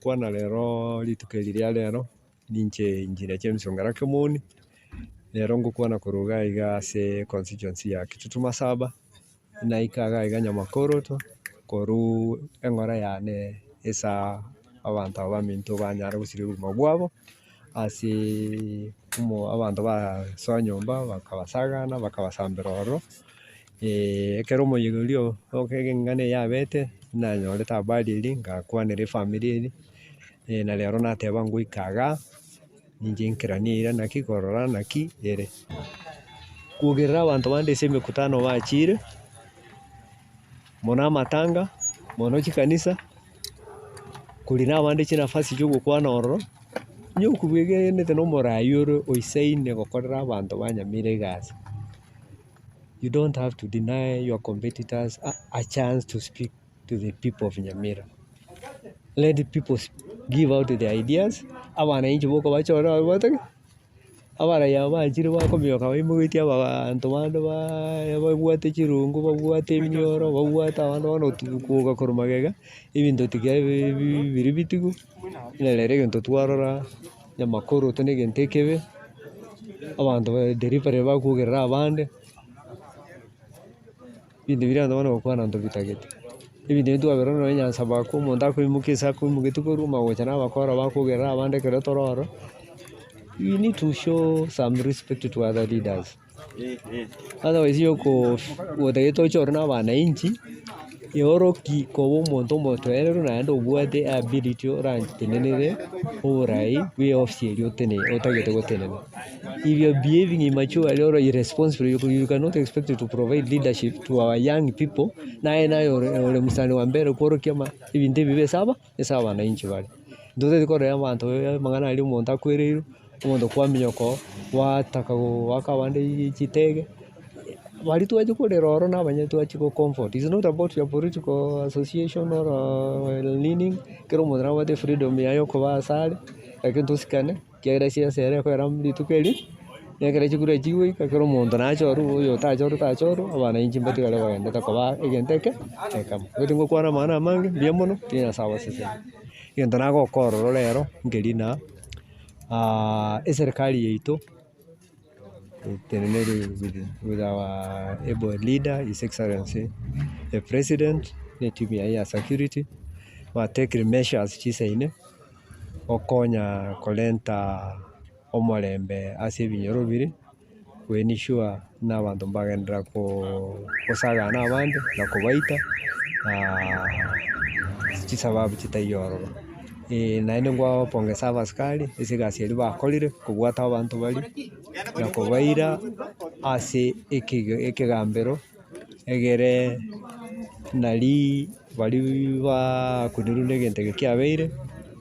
Kwana lero rituko riria rero ninche injira James Ong'ara Kimoni lero ngukwana kuruga iga ase constituency ya Kitutu Masaba naikaga iga Nyamakoroto koru eng'ora yane esa abanto abaminto banyara gosiria obogima bwabo ase abanto basoa nyomba bakabasagana bakabasambera ororo ekero omoyega oria eng'ana yabete nanyorete habari eria ngakwanera efamily eria na lero nateba ngoika iga ninche nkerania eira naki korora naki ere. Kogerera abanto bande ase emekutano bachire mono amatanga mono chikanisa kori na abande chinafasi chia ogokwana ororo nyokobwegenete na omorai ore oisaine gokorera abanto ba Nyamira egasi. You don't have to deny your competitors a chance to speak to the people of Nyamira. Let the people give out their ideas. Abanainchi boko bachora batake abaraya bachire bakomioka baimogetie abanto bande babwate chirungu babwate eminyoro babwate abande bono koga korwa magega ebinto tiga biri bitigu na lero egento twarora Nyamakoroto na egento ekebe abanto delivery bakogerera abande ebinto biria abanto bono gokwana nto bitagete ebinto ntwabirora nonye nyansaba ko omonto akoimoka ase akoimogeti korwa magocha na abakora bakogerera abande ekero tororo. You need to show some respect to other leaders. Otherwise otagete ochore na abanainchi eoroki koba omonto omotoerero naende obwate ability orantenenere oborai bwa eofisi eria otagete gotenena. If you are behaving immaturely or irresponsible, you cannot expect to provide leadership to our young people. Naye ore musani wa mbere kworokia ebinto ebibe ase abanainchi bare. Ntotete korora abanto amang'ana aria omonto akwereirwe omonto kwaminyoko gwataka goaka abande chitege bari twache korera ororo na abanyene twache comfort. It's not about your political association or leaning. Kero omonto nabwate freedom yaye okoba asare lakini tosikane kiagera esiasa ere ekoera rituko eria nekero chikura chigoika kero omonto nachorwa oyo tachorwa abanainchi mbatigare bagendete koba egento ekemo. Gete ngokwana amang'ana amange mbuya mono tinya Nyasaye abaseseni. Egento nagoka ororo rero nkeri eserikali yaito tenenere with our able leader, His Excellency the President, na timu ya security take measures chisaine okonya kolenta omorembe ase ebinyoro bire kwenisure na abanto mbagendera kosagana abande na kobaita chisababu chitai ororo. Naende ngwapongesa abasikari ase egasi eria bakorire kobwata abanto bari na kobaira ase ekegambero egere nari bari bakunirwe na egento eke kiabeire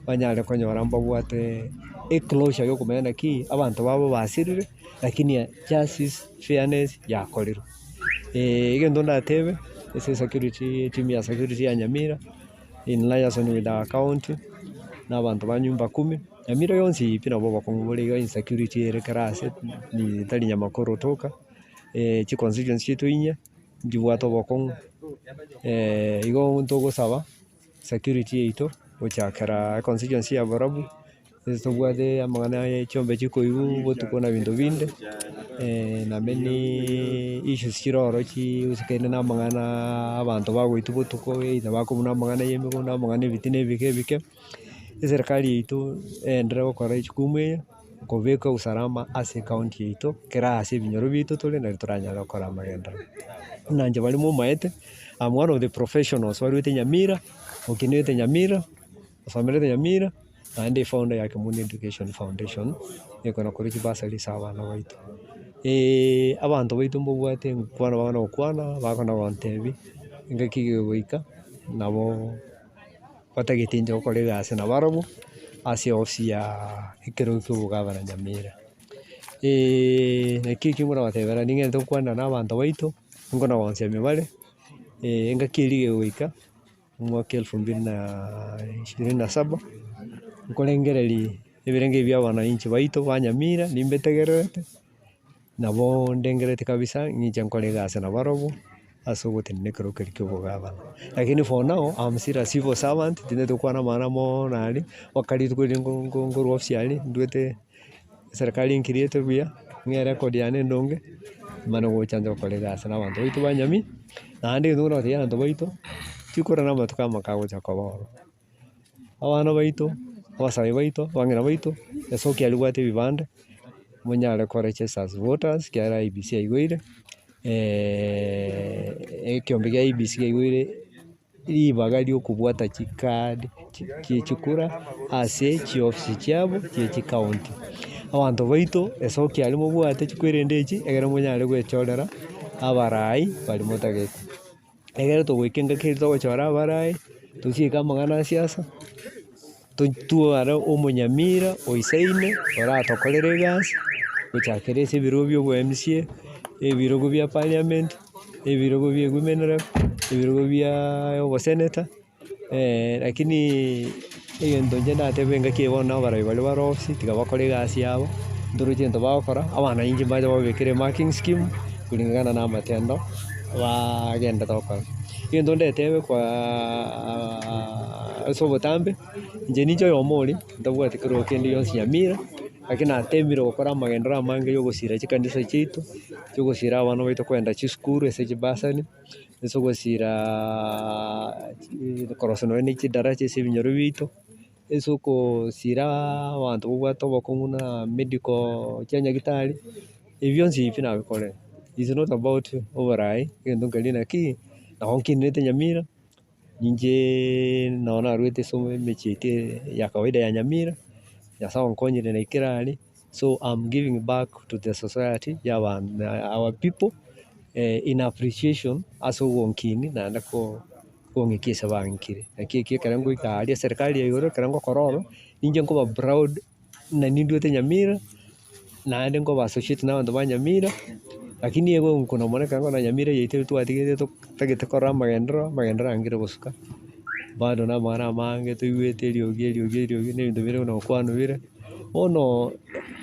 banyare konyora mbabwate eclosure ya okomanya naki abanto babo basirire lakini justice fairness yakorirwe. Egento ndatebe ase security timu ya security ya Nyamira in liaison with our county na abanto ba nyumba kumi Nyamira yonsi pi nabo abakong'u bore iga insecurity ere kera ase tari Nyamakoroto toka chiconstituency chiaito inye chibwate obokong'u igo ntogosaba security yaito gochakera constituency ya Borabu tobwate amang'ana chiombe chikoibu botuko na binto binde na many issues chire ororo chihusikane na amang'ana abanto bagoitwa botuko either bakobuna amang'ana ya emigunda amang'ana ebitina ebike eserikali yaito endire gokora echukumu eye kobeka usalama ase county yaito kera ase ebinyoro bito tore nari toranyara gokora amagenderero. Na inche barimo omaete I'm one of the professionals barwete Nyamira okinete Nyamira osomerete Nyamira naende founder ya Kimoni Education Foundation ekona kore chibursary ase abana baito. Abanto baito mbabwate ngokwana bagana gokwana bagana gontebi ngaki gegoika nabo batagete inche gokora egasi na barabwo ase eofisi ya ekero kia obogavana Nyamira. Naki eki ngonabatebera ning'ente gokwana na abanto baito nkona gonsiamia bare engaki eria gegoika omwaka 2027 nkorengereria ebirenge bia abanainchi baito ba Nyamira nimbetegererete nabo ndengerete kabisa ng'inche nkore egasi na barabwo ase ogotenenekera okerikio obogavana. Lakini for now I'm still a civil servant tinde tokwana mana mono aria wakari tukori ngorwa ofisi aria ndwete serikali inkiriete buya ng'e record yane ndonge mano gochanja gokora egasi na abanto baito ba Nyamira naende gento nkorora abanto baito tikorana amatuko amakagocha koba ororo. Abana baito abasabi baito abang'ina baito esoki aribwate ebibande monyare koregister as voters kiara IEBC yaigwire ekiombe gia IEBC yaigwire ribaga riokobwata chikadi chikura ase chiofisi chiabo chia chikaunti. Abanto baito esoki aria mobwate chikwerende echi egere monyare gwechorera abarai bari motagete. Egere togoika engaki eria togochora abarai tochieke amang'ana a siasa totware omonyamira oisaine oratokorere egasi gochakera ase ebirogo bia obo-MCA, ebirogo bia parliament, ebirogo bia women rep, ebirogo bia oboseneta lakini egento inche ndateba engaki bono na abarai baria bare ofisi tiga bakore egasi yabo ntoroche gento bagokora abana inche mbache babekere marking scheme kuringana na amatendo bagendete gokora. Egento ndetebe kwa ase obotambe inche ninche oyomo oria ntabwati kero kende yonsi Nyamira lakini natemire gokora amagendero amange ya ogosira chikanisa chiaito chiogosira abana baito koenda chisukuru ase chibursary ase ogosira korosia nonye na chidaracha ase ebinyoro biaito ase okosira abanto babwate obokong'u na medical chianyagetari ebi bionsi ebi nabikorire. It's not about oborai egento nkeri naki nabo nkinete Nyamira inche nao narwete ase emechie yaito ya kawaida ya Nyamira Nyasaye onkonyire naikere aria so I'm giving back to the society ya our people in appreciation ase ogonkini naende kong'ekia ase bang'ikire. Naki ekero ngoika aria serikali ya igoro ekero ngokora ororo inche nkoba proud nani ndwete Nyamira naende nkoba associate na abanto ba Nyamira lakini igo nkona mono ekero nkona Nyamira yaito twatigete totagete korora amagendero angire bosuka bado na amang'ana amange toigwete eriogi na ebinto bire buna gokwanwa bono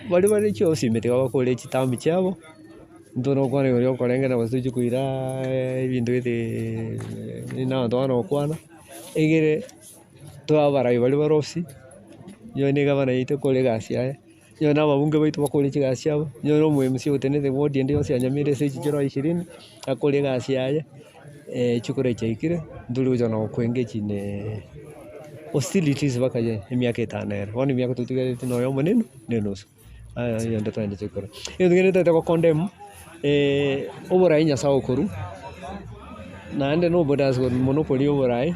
bare chiosi tiga bakore chitambi chiabo ntona gokwana igoro okorengera gose tochi koira ebinto gete na abanto bana gokwana egere abarai baria bare ofisi onye na egavana yaito ekore egasi yaye onye na ababunge baito bakore chigasi chiabo onye na omo-MC otenete ward ende yonsi ya Nyamira ase echichoro 20 akore egasi yaye chikore chiaikire ntorigocha na gokoengage hostilities mpaka emiaka 5 ere bono emiaka totigarete noyo omonene na enusu igo nde twaendete chikora. Egento kende toete gocondemn oborai Nyasaye okorwa naende no monopoly ya oborai